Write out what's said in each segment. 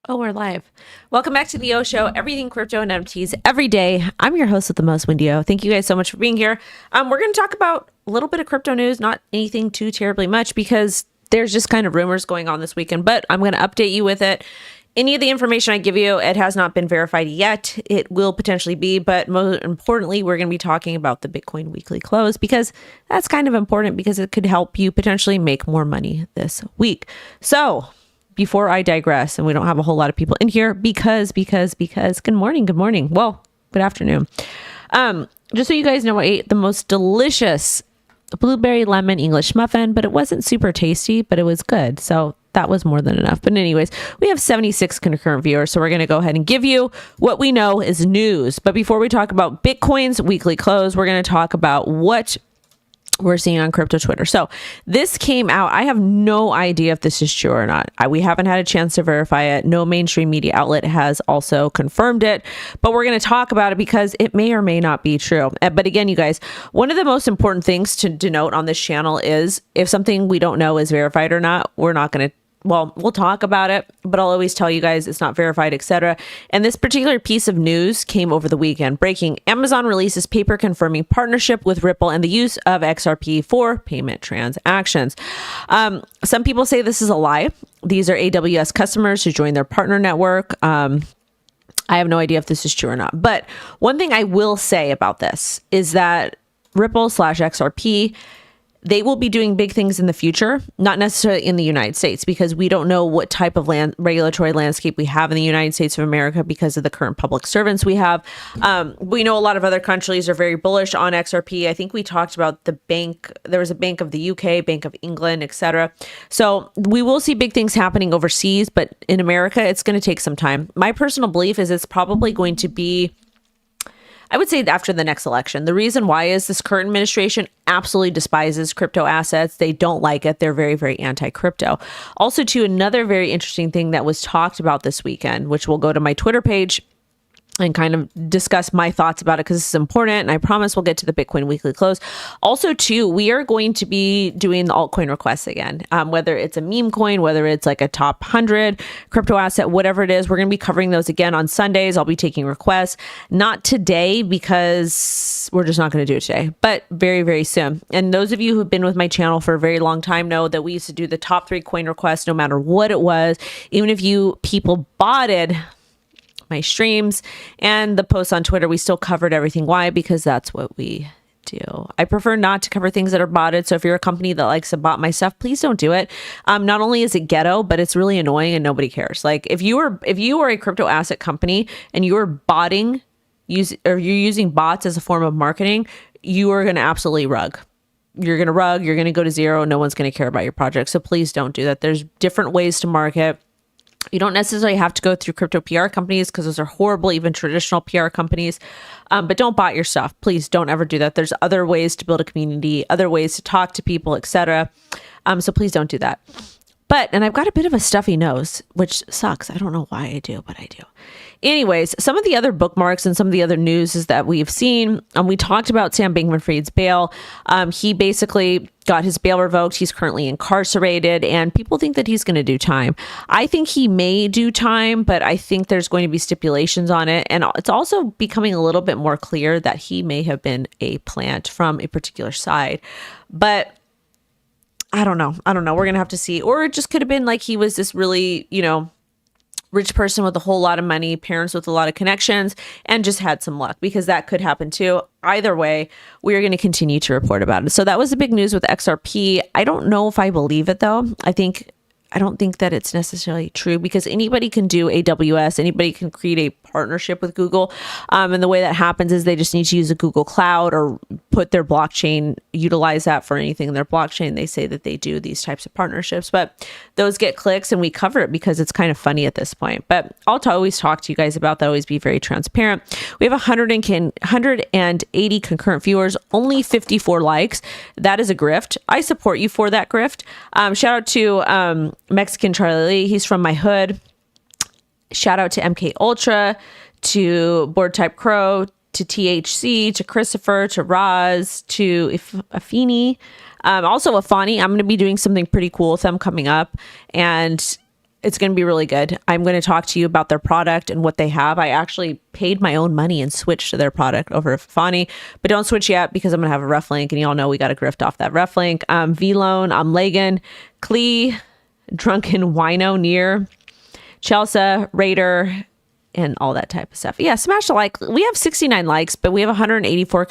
Oh, we're live. Welcome back to the O Show, everything crypto and NFTs every day. I'm your host with the most, Wendy O. Thank you guys so much for being here. We're going to talk about a little bit of crypto news, not anything too terribly much because there's just kind of rumors going on this weekend, but I'm going to update you with it. Any of the information I give you, it has not been verified yet. It will potentially be, but most importantly, we're going to be talking about the Bitcoin weekly close because that's kind of important because it could help you potentially make more money this week. So before I digress, and we don't have a whole lot of people in here because good morning. Well, good afternoon. Just so you guys know, I ate the most delicious blueberry lemon English muffin, but it wasn't super tasty, but it was good. So that was more than enough. But anyways, we have 76 concurrent viewers. So we're going to go ahead and give you what we know is news. But before we talk about Bitcoin's weekly close, we're going to talk about what we're seeing on crypto Twitter. So this came out. I have no idea if this is true or not. We haven't had a chance to verify it. No mainstream media outlet has also confirmed it, but we're going to talk about it because it may or may not be true. But again, you guys, one of the most important things to denote on this channel is if something we don't know is verified or not, we're not going to we'll talk about it, but I'll always tell you guys it's not verified, etc. And this particular piece of news came over the weekend. Breaking: Amazon releases paper confirming partnership with Ripple and the use of XRP for payment transactions. Some people say this is a lie. These are AWS customers who joined their partner network. I have no idea if this is true or not. But one thing I will say about this is that Ripple/XRP, they will be doing big things in the future, not necessarily in the United States, because we don't know what type of regulatory landscape we have in the United States of America because of the current public servants we have. We know a lot of other countries are very bullish on XRP. I think we talked about the bank. There was a Bank of the UK, Bank of England, etc. So we will see big things happening overseas, but in America, it's going to take some time. My personal belief is it's probably going to be, I would say, after the next election. The reason why is this current administration absolutely despises crypto assets. They don't like it. They're very, very anti-crypto. Also, too, another very interesting thing that was talked about this weekend, which will go to my Twitter page and kind of discuss my thoughts about it because this is important. And I promise we'll get to the Bitcoin weekly close. Also, too, we are going to be doing the altcoin requests again, whether it's a meme coin, whether it's like a top 100 crypto asset, whatever it is. We're going to be covering those again on Sundays. I'll be taking requests. Not today because we're just not going to do it today, but very, very soon. And those of you who've been with my channel for a very long time know that we used to do the top 3 coin requests no matter what it was. Even if you people botted my streams and the posts on Twitter, we still covered everything. Why? Because that's what we do. I prefer not to cover things that are botted. So if you're a company that likes to bot my stuff, please don't do it. Not only is it ghetto, but it's really annoying and nobody cares. Like if you are a crypto asset company and you're botting, you're using bots as a form of marketing, you are going to absolutely rug. You're going to rug. You're going to go to zero. No one's going to care about your project. So please don't do that. There's different ways to market. You don't necessarily have to go through crypto PR companies because those are horrible, even traditional PR companies. But don't bot your stuff. Please don't ever do that. There's other ways to build a community, other ways to talk to people, etc. So please don't do that. And I've got a bit of a stuffy nose, which sucks. I don't know why I do, but I do. Anyways, some of the other bookmarks and some of the other news is that we've seen, we talked about Sam Bankman-Fried's bail. He basically got his bail revoked. He's currently incarcerated and people think that he's going to do time. I think he may do time, but I think there's going to be stipulations on it. And it's also becoming a little bit more clear that he may have been a plant from a particular side. But I don't know. We're going to have to see. Or it just could have been like he was this really, rich person with a whole lot of money, parents with a lot of connections, and just had some luck, because that could happen too. Either way, we are going to continue to report about it. So that was the big news with XRP. I don't know if I believe it though. I don't think that it's necessarily true, because anybody can do AWS, anybody can create a partnership with Google. And the way that happens is they just need to use a Google Cloud or put their blockchain, utilize that for anything in their blockchain. They say that they do these types of partnerships, but those get clicks and we cover it because it's kind of funny at this point. But I'll always talk to you guys about that, always be very transparent. We have 180 concurrent viewers, only 54 likes. That is a grift. I support you for that grift. Shout out to Mexican Charlie Lee. He's from my hood. Shout out to MK Ultra, to Board Type Crow, to THC, to Christopher, to Roz, to Afini. Also Afani. I'm going to be doing something pretty cool with them coming up. And it's going to be really good. I'm going to talk to you about their product and what they have. I actually paid my own money and switched to their product over Fani, but don't switch yet because I'm going to have a ref link, and y'all know we got to grift off that ref link. V-Loan, Lagan, Klee, Drunken Wino, Near, Chelsea, Raider, and all that type of stuff. Yeah, smash the like. We have 69 likes, but we have 184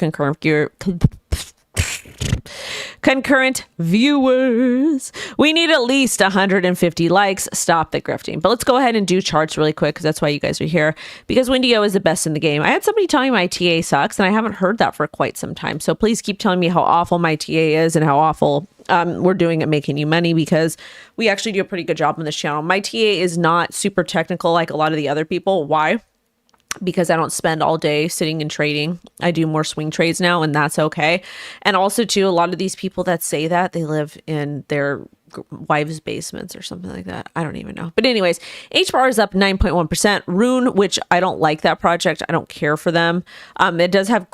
concurrent viewers. We need at least 150 likes. Stop the grifting. But let's go ahead and do charts really quick, because that's why you guys are here, because WendyO is the best in the game. I had somebody telling me my TA sucks, and I haven't heard that for quite some time. So please keep telling me how awful my TA is and how awful we're doing at making you money, because we actually do a pretty good job on this channel. My TA is not super technical like a lot of the other people. Why? Because I don't spend all day sitting and trading. I do more swing trades now, and that's okay. And also too, a lot of these people that say that, they live in their wives' basements or something like that. I don't even know. But anyways, HBAR is up 9.1%. Rune, which I don't like that project. I don't care for them. It does have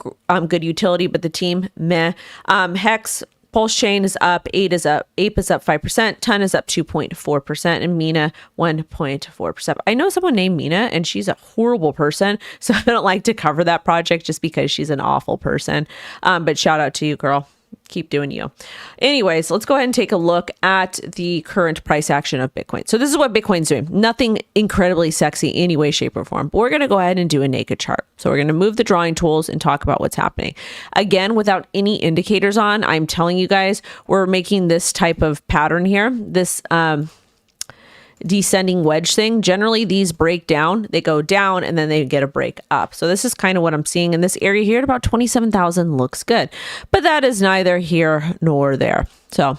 good utility, but the team, meh. Hex, Pulse Chain is up, Ape is up 5%, Ton is up 2.4%, and Mina 1.4%. I know someone named Mina, and she's a horrible person, so I don't like to cover that project just because she's an awful person. But shout out to you, girl. Keep doing you. Anyways, let's go ahead and take a look at the current price action of Bitcoin. So this is what Bitcoin's doing. Nothing incredibly sexy any way, shape, or form. But we're going to go ahead and do a naked chart. So we're going to move the drawing tools and talk about what's happening. Again, without any indicators on, I'm telling you guys, we're making this type of pattern here. This descending wedge thing. Generally, these break down, they go down, and then they get a break up. So this is kind of what I'm seeing in this area here at about 27,000 looks good, but that is neither here nor there. So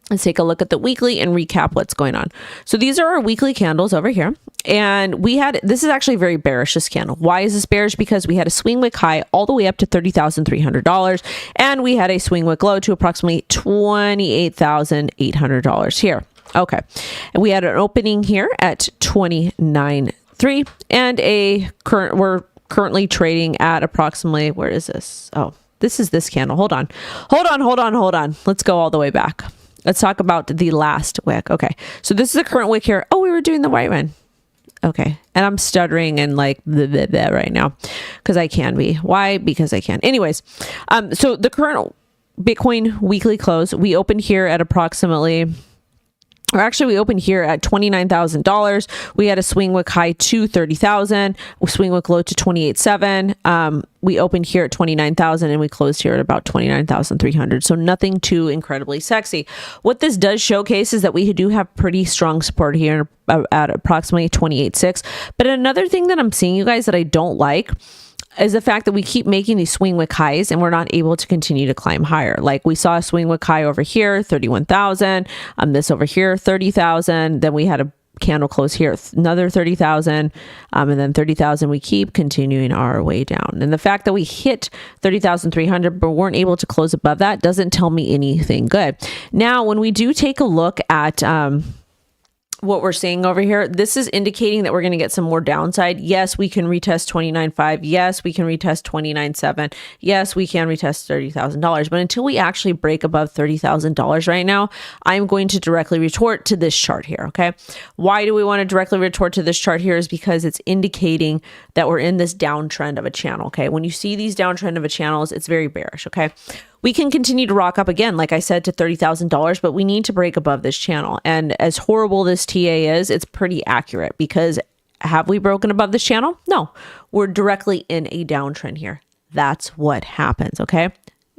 let's take a look at the weekly and recap what's going on. So these are our weekly candles over here. And this is actually very bearish, this candle. Why is this bearish? Because we had a swing wick high all the way up to $30,300, and we had a swing wick low to approximately $28,800 here. Okay, and we had an opening here at 29.3, and we're currently trading at approximately, where is this? Oh, this is this candle. Hold on. Let's go all the way back. Let's talk about the last wick. Okay, so this is the current wick here. Oh, we were doing the white one. Okay, and I'm stuttering and like blah, blah, right now because I can be. Why? Because I can. Anyways, so the current Bitcoin weekly close, we opened here at approximately, or actually we opened here at $29,000. We had a swing wick high to 30,000, swing wick low to 28.7. We opened here at 29,000 and we closed here at about 29,300. So nothing too incredibly sexy. What this does showcase is that we do have pretty strong support here at approximately 28.6. But another thing that I'm seeing, you guys, that I don't like is the fact that we keep making these swing wick highs and we're not able to continue to climb higher. Like we saw a swing wick high over here, 31,000, this over here, 30,000. Then we had a candle close here, another 30,000, and then 30,000. We keep continuing our way down. And the fact that we hit 30,300 but weren't able to close above that doesn't tell me anything good. Now, when we do take a look at what we're seeing over here, this is indicating that we're going to get some more downside. Yes, we can retest 29.5. Yes, we can retest 29.7. Yes, we can retest $30,000. But until we actually break above $30,000 right now, I'm going to directly retort to this chart here. Okay. Why do we want to directly retort to this chart here? Is because it's indicating that we're in this downtrend of a channel. Okay. When you see these downtrend of a channels, it's very bearish. Okay. We can continue to rock up again, like I said, to $30,000, but we need to break above this channel. And as horrible this TA is, it's pretty accurate, because have we broken above this channel? No, we're directly in a downtrend here. That's what happens. Okay.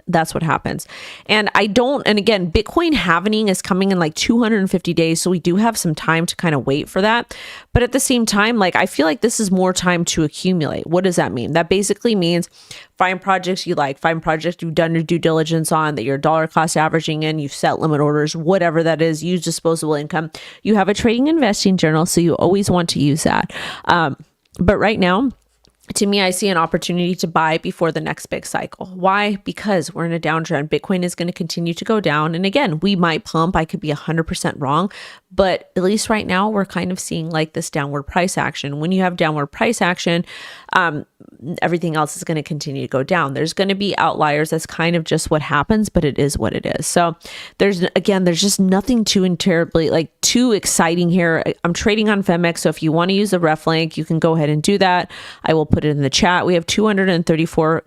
That's what happens. And again, Bitcoin halvening is coming in like 250 days. So we do have some time to kind of wait for that. But at the same time, like, I feel like this is more time to accumulate. What does that mean? That basically means find projects you like, find projects you've done your due diligence on, that you're dollar cost averaging in, you've set limit orders, whatever that is, use disposable income. You have a trading investing journal, so you always want to use that. But right now, To me, I see an opportunity to buy before the next big cycle. Why? Because we're in a downtrend. Bitcoin is going to continue to go down. And again, we might pump. I could be 100% wrong. But at least right now, we're kind of seeing like this downward price action. When you have downward price action, everything else is going to continue to go down. There's going to be outliers. That's kind of just what happens, but it is what it is. So there's just nothing too terribly too exciting here. I'm trading on Femex. So if you want to use the ref link, you can go ahead and do that. I will put it in the chat. We have 234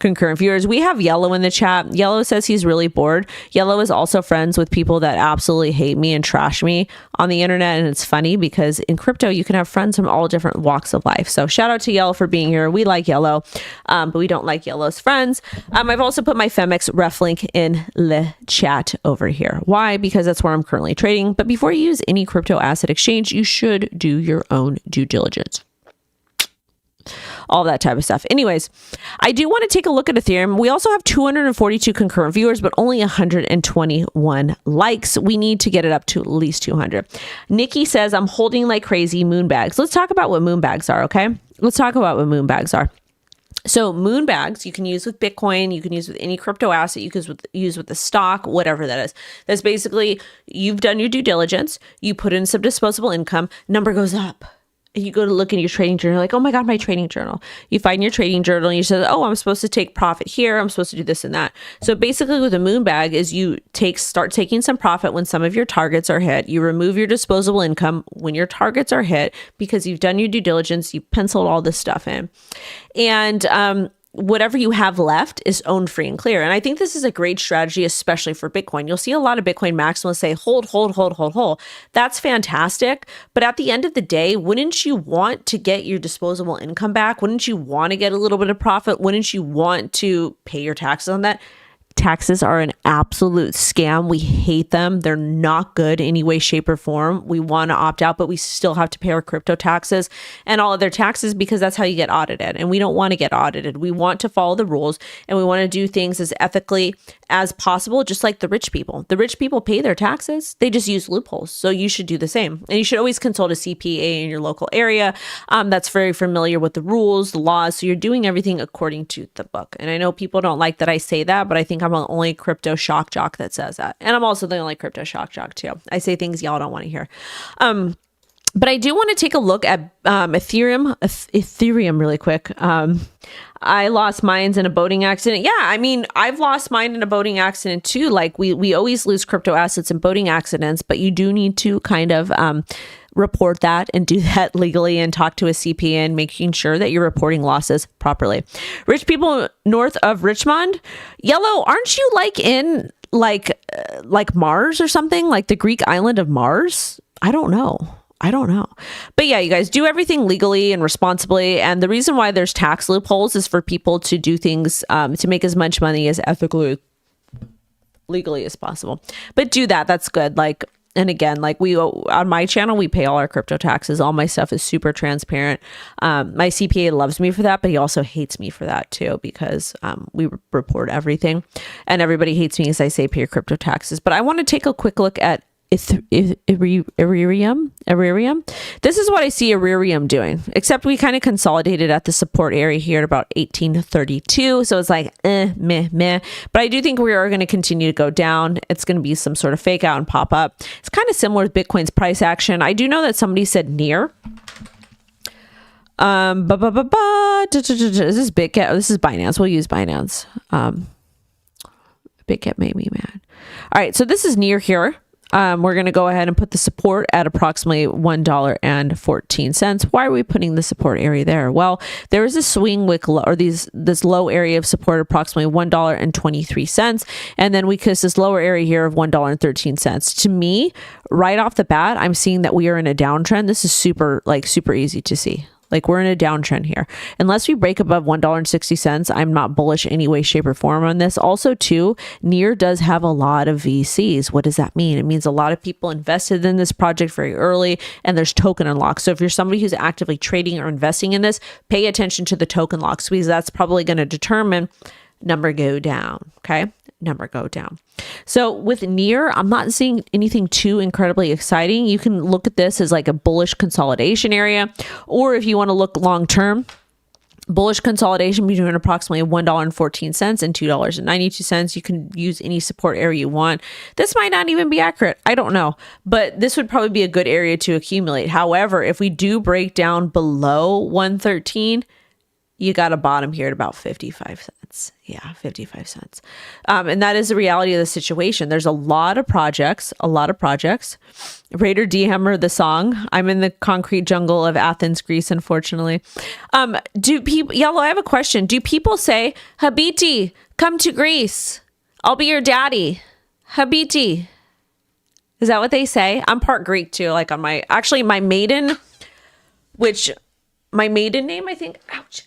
concurrent viewers. We have Yellow in the chat. Yellow says he's really bored. Yellow is also friends with people that absolutely hate me and trash me on the internet. And it's funny because in crypto, you can have friends from all different walks of life. So shout out to Yellow for being here. We like Yellow, but we don't like Yellow's friends. I've also put my Femex ref link in the chat over here. Why? Because that's where I'm currently trading. But before you use any crypto asset exchange, you should do your own due diligence. All that type of stuff. Anyways, I do want to take a look at Ethereum. We also have 242 concurrent viewers, but only 121 likes. We need to get it up to at least 200. Nikki says, I'm holding like crazy moonbags. Let's talk about what moonbags are, okay? Let's talk about what moonbags are. So moonbags, you can use with Bitcoin, you can use with any crypto asset, you can use with the stock, whatever that is. That's basically, you've done your due diligence, you put in some disposable income, number goes up. You go to look in your trading journal, like, oh my God, my trading journal. You find your trading journal and you say, oh, I'm supposed to take profit here. I'm supposed to do this and that. So basically with a moonbag is you start taking some profit when some of your targets are hit. You remove your disposable income when your targets are hit because you've done your due diligence. You've penciled all this stuff in. And, whatever you have left is owned free and clear. And I think this is a great strategy, especially for Bitcoin. You'll see a lot of Bitcoin maximalists say, hold. That's fantastic. But at the end of the day, wouldn't you want to get your disposable income back? Wouldn't you want to get a little bit of profit? Wouldn't you want to pay your taxes on that? Taxes are an absolute scam. We hate them. They're not good in any way, shape, or form. We want to opt out, but we still have to pay our crypto taxes and all other taxes because that's how you get audited. And we don't want to get audited. We want to follow the rules and we want to do things as ethically as possible, just like the rich people. The rich people pay their taxes. They just use loopholes. So you should do the same. And you should always consult a CPA in your local area that's very familiar with the rules, the laws. So you're doing everything according to the book. And I know people don't like that I say that, but I think I'm the only crypto shock jock that says that. And I'm also the only crypto shock jock too. I say things y'all don't want to hear. But I do want to take a look at Ethereum really quick. I lost mine in a boating accident. Yeah, I mean, I've lost mine in a boating accident too. Like we always lose crypto assets in boating accidents, but you do need to kind of report that and do that legally and talk to a CPA and making sure that you're reporting losses properly. Rich people north of Richmond. Yellow, aren't you like in like Mars or something? Like the Greek island of Mars? I don't know. But yeah, you guys do everything legally and responsibly. And the reason why there's tax loopholes is for people to do things to make as much money as ethically, legally as possible. But do that. That's good. And again, we on my channel, we pay all our crypto taxes. All my stuff is super transparent. My CPA loves me for that, but he also hates me for that too, because we report everything and everybody hates me as I say pay your crypto taxes. But I want to take a quick look at Ethereum. This is what I see Ethereum doing, except we kind of consolidated at the support area here at about 1832. So it's like, meh. But I do think we are going to continue to go down. It's going to be some sort of fake out and pop up. It's kind of similar with Bitcoin's price action. I do know that somebody said near. Is this BitGet? Oh, this is Binance. We'll use Binance. BitGet made me mad. All right. So this is near here. We're going to go ahead and put the support at approximately $1.14. Why are we putting the support area there? Well, there is a swing wick or this low area of support approximately $1.23. And then we kiss this lower area here of $1.13. To me, right off the bat, I'm seeing that we are in a downtrend. This is super easy to see. We're in a downtrend here. Unless we break above $1.60, I'm not bullish any way, shape, or form on this. Also, too, Near does have a lot of VCs. What does that mean? It means a lot of people invested in this project very early, and there's token unlocks. So if you're somebody who's actively trading or investing in this, pay attention to the token locks because that's probably going to determine number go down. Okay. number go down. So with near, I'm not seeing anything too incredibly exciting. You can look at this as like a bullish consolidation area, or if you want to look long term, bullish consolidation between approximately $1.14 and $2.92. You can use any support area you want. This might not even be accurate. I don't know, but this would probably be a good area to accumulate. However, if we do break down below 113, you got a bottom here at about 55 cents. Yeah, 55 cents. And that is the reality of the situation. There's a lot of projects. Raider D Hammer, the song. I'm in the concrete jungle of Athens, Greece, unfortunately. Do people, Yellow, I have a question. Do people say, Habiti, come to Greece. I'll be your daddy. Habiti. Is that what they say? I'm part Greek too. Like on my maiden name, I think, ouch.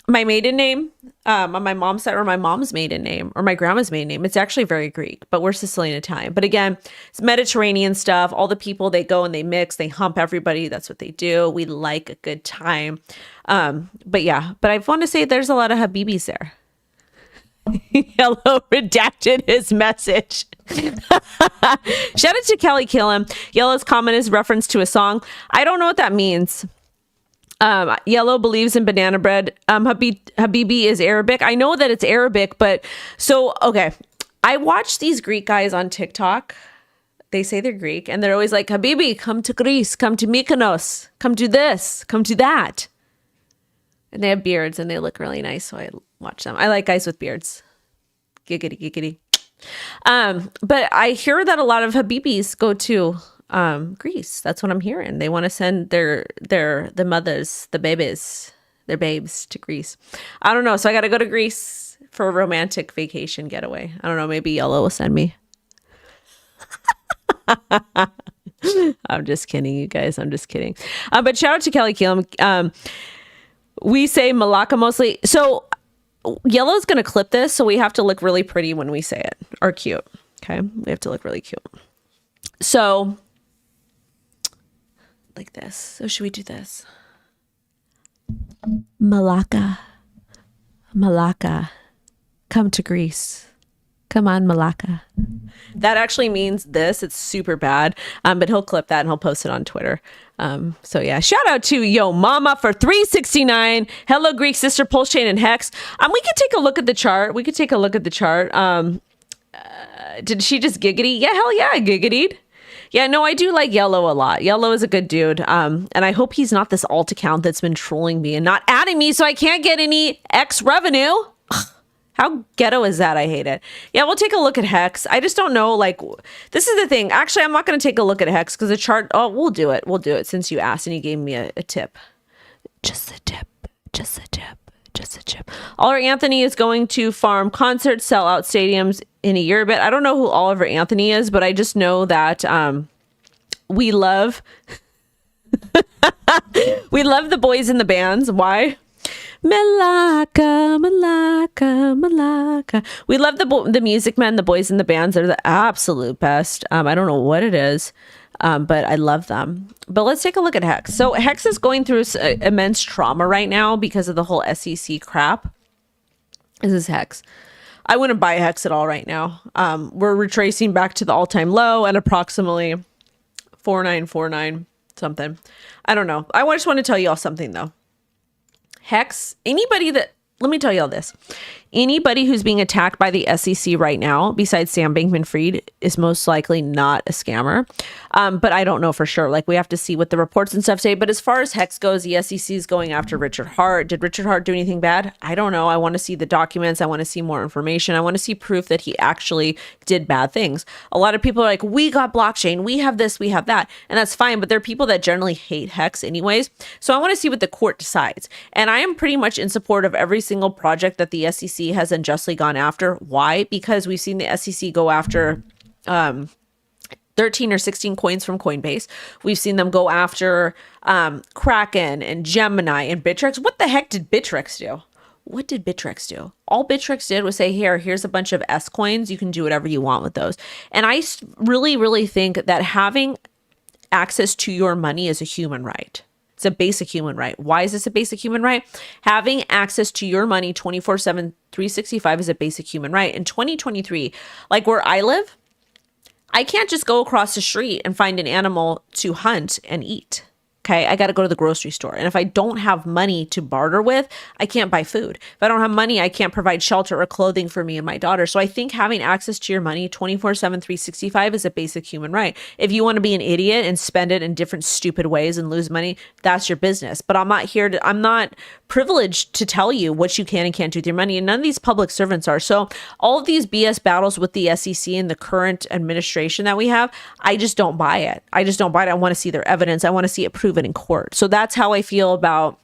My maiden name on my mom's side, or my mom's maiden name, or my grandma's maiden name, it's actually very Greek, but we're Sicilian Italian. But again, it's Mediterranean stuff. All the people, they go and they mix, they hump everybody. That's what they do. We like a good time. But yeah, but I want to say there's a lot of Habibis there. Yellow redacted his message. Shout out to Kelly Killam. Yellow's comment is reference to a song. I don't know what that means. Yellow believes in banana bread. Habibi is Arabic. I know that it's Arabic, but so, okay. I watch these Greek guys on TikTok. They say they're Greek and they're always like, Habibi, come to Greece, come to Mykonos, come to this, come to that. And they have beards and they look really nice. So I watch them. I like guys with beards. Giggity, giggity. But I hear that a lot of Habibis go to Greece. That's what I'm hearing. They want to send the mothers, the babies, their babes to Greece. I don't know. So I got to go to Greece for a romantic vacation getaway. I don't know. Maybe Yellow will send me. I'm just kidding, you guys. I'm just kidding. But shout out to Kelly Keelam. We say Malacca mostly. So Yellow's going to clip this. So we have to look really pretty when we say it, or cute. Okay. We have to look really cute. So like this. So should we do this? Malacca. Malacca. Come to Greece. Come on, Malacca. That actually means this. It's super bad. But he'll clip that and he'll post it on Twitter. So yeah, shout out to Yo Mama for $3.69. Hello, Greek Sister, Pulse Chain, and Hex. We could take a look at the chart. Did she just giggity? Yeah, hell yeah, I giggitied. Yeah, no, I do like Yellow a lot. Yellow is a good dude. And I hope he's not this alt account that's been trolling me and not adding me so I can't get any X revenue. Ugh, how ghetto is that? I hate it. Yeah, we'll take a look at Hex. I just don't know, like, this is the thing. Actually, I'm not going to take a look at Hex because the chart, we'll do it. We'll do it since you asked and you gave me a tip. Just a tip. Oliver Anthony is going to farm concerts, sell out stadiums in a year. But I don't know who Oliver Anthony is, but I just know that we love the boys in the bands. Why? Malacca. We love the music men, the boys in the bands. They're the absolute best. I don't know what it is. But I love them. But let's take a look at Hex. So Hex is going through immense trauma right now because of the whole SEC crap. This is Hex. I wouldn't buy Hex at all right now. We're retracing back to the all-time low at approximately 4949 something. I don't know. I just want to tell you all something though. Hex, let me tell you all this. Anybody who's being attacked by the SEC right now, besides Sam Bankman-Fried, is most likely not a scammer. But I don't know for sure. Like, we have to see what the reports and stuff say. But as far as Hex goes, the SEC is going after Richard Hart. Did Richard Hart do anything bad? I don't know. I want to see the documents. I want to see more information. I want to see proof that he actually did bad things. A lot of people are like, we got blockchain. We have this, we have that. And that's fine. But there are people that generally hate Hex anyways. So I want to see what the court decides. And I am pretty much in support of every single project that the SEC has unjustly gone after. Why? Because we've seen the SEC go after 13 or 16 coins from Coinbase. We've seen them go after Kraken and Gemini and Bittrex. What the heck did Bittrex do? What did Bittrex do? All Bittrex did was say, here's a bunch of S coins. You can do whatever you want with those. And I really, really think that having access to your money is a human right. It's a basic human right. Why is this a basic human right? Having access to your money 24/7, 365 is a basic human right. In 2023, like where I live, I can't just go across the street and find an animal to hunt and eat. Okay, I got to go to the grocery store. And if I don't have money to barter with, I can't buy food. If I don't have money, I can't provide shelter or clothing for me and my daughter. So I think having access to your money 24/7, 365 is a basic human right. If you want to be an idiot and spend it in different stupid ways and lose money, that's your business. But I'm not privileged to tell you what you can and can't do with your money. And none of these public servants are. So all of these BS battles with the SEC and the current administration that we have, I just don't buy it. I want to see their evidence. I want to see it proven in court. So that's how I feel about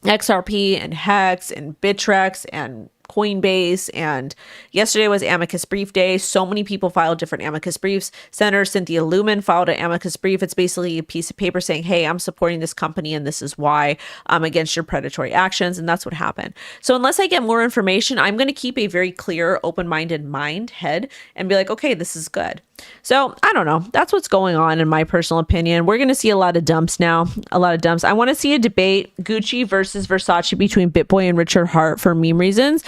XRP and Hex and Bittrex and Coinbase. And yesterday was amicus brief day. So many people filed different amicus briefs. Senator Cynthia Lumen filed an amicus brief. It's basically a piece of paper saying, hey, I'm supporting this company and this is why I'm against your predatory actions. And that's what happened. So unless I get more information, I'm going to keep a very clear, open-minded head and be like, okay, this is good. So I don't know. That's what's going on in my personal opinion. We're going to see a lot of dumps now. A lot of dumps. I want to see a debate, Gucci versus Versace, between BitBoy and Richard Hart for meme reasons.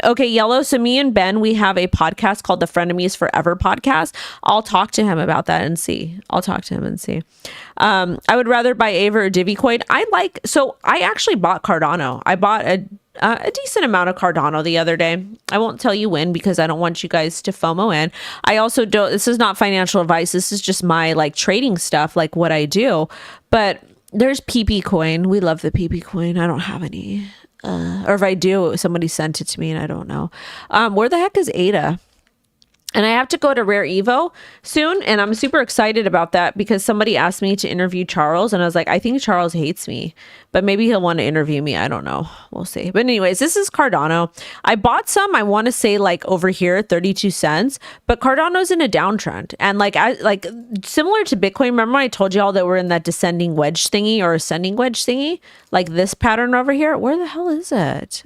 Okay, Yellow. So me and Ben, we have a podcast called the Frenemies Forever podcast. I'll talk to him about that and see. I would rather buy Ava or Divicoin. I actually bought Cardano. I bought a decent amount of Cardano the other day. I won't tell you when because I don't want you guys to FOMO in. I also don't, this is not financial advice. This is just my like trading stuff, like what I do. But there's PP coin. We love the PP coin. I don't have any. Or if I do, somebody sent it to me and I don't know. Where the heck is ADA? And I have to go to Rare Evo soon. And I'm super excited about that because somebody asked me to interview Charles. And I was like, I think Charles hates me, but maybe he'll want to interview me. I don't know. We'll see. But anyways, this is Cardano. I bought some, I want to say like over here, 32 cents, but Cardano's in a downtrend. And like similar to Bitcoin, remember I told you all that we're in that descending wedge thingy or ascending wedge thingy, like this pattern over here. Where the hell is it?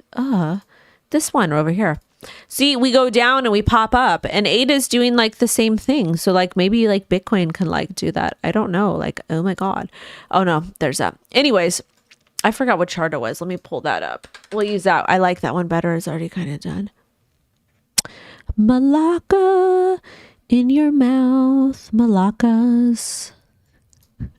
This one over here. See, we go down and we pop up, and ADA is doing like the same thing. So like maybe like Bitcoin can like do that. I don't know. Like, oh my God. Oh no, there's that. Anyways, I forgot what chart it was. Let me pull that up. We'll use that. I like that one better. It's already kind of done. Malacca in your mouth, Malaccas.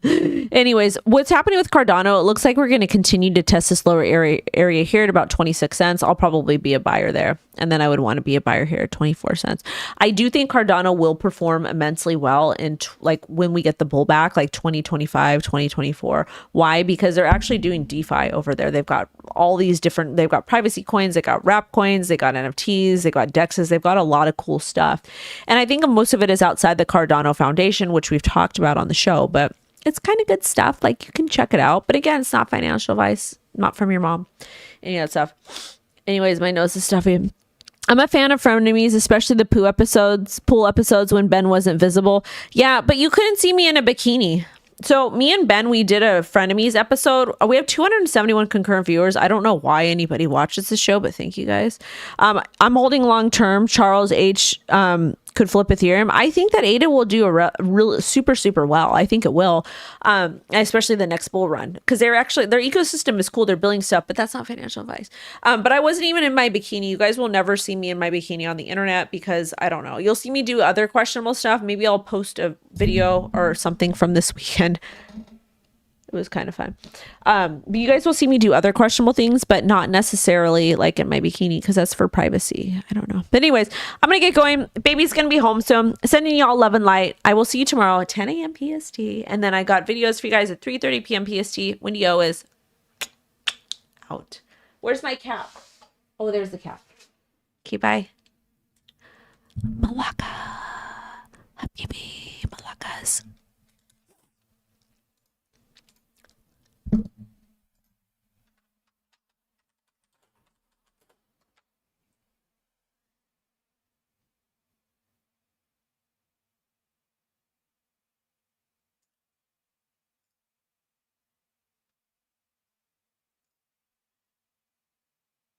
Anyways, what's happening with Cardano? It looks like we're going to continue to test this lower area here at about 26 cents. I'll probably be a buyer there. And then I would want to be a buyer here at 24 cents. I do think Cardano will perform immensely well in like when we get the pullback, like 2025, 2024. Why? Because they're actually doing DeFi over there. They've got all these different, they've got privacy coins, they got wrap coins, they got NFTs, they got DEXs, they've got a lot of cool stuff. And I think most of it is outside the Cardano Foundation, which we've talked about on the show, but it's kind of good stuff. Like you can check it out. But again, it's not financial advice, not from your mom, any of that stuff. Anyways, my nose is stuffy. I'm a fan of Frenemies, especially the pool episodes when Ben wasn't visible. Yeah, but you couldn't see me in a bikini. So me and Ben, we did a Frenemies episode. We have 271 concurrent viewers. I don't know why anybody watches the show, but thank you guys. I'm holding long term. Charles H. Could flip Ethereum. I think that ADA will do a real super well. I think it will, especially the next bull run, because their ecosystem is cool. They're building stuff, but that's not financial advice. But I wasn't even in my bikini. You guys will never see me in my bikini on the internet because I don't know. You'll see me do other questionable stuff. Maybe I'll post a video or something from this weekend. It was kind of fun. But you guys will see me do other questionable things, but not necessarily like in my bikini because that's for privacy. I don't know. But anyways, I'm going to get going. Baby's going to be home soon. Sending y'all love and light. I will see you tomorrow at 10 a.m. PST. And then I got videos for you guys at 3:30 p.m. PST. WendyO is out. Where's my cap? Oh, there's the cap. Okay, bye. Malacca.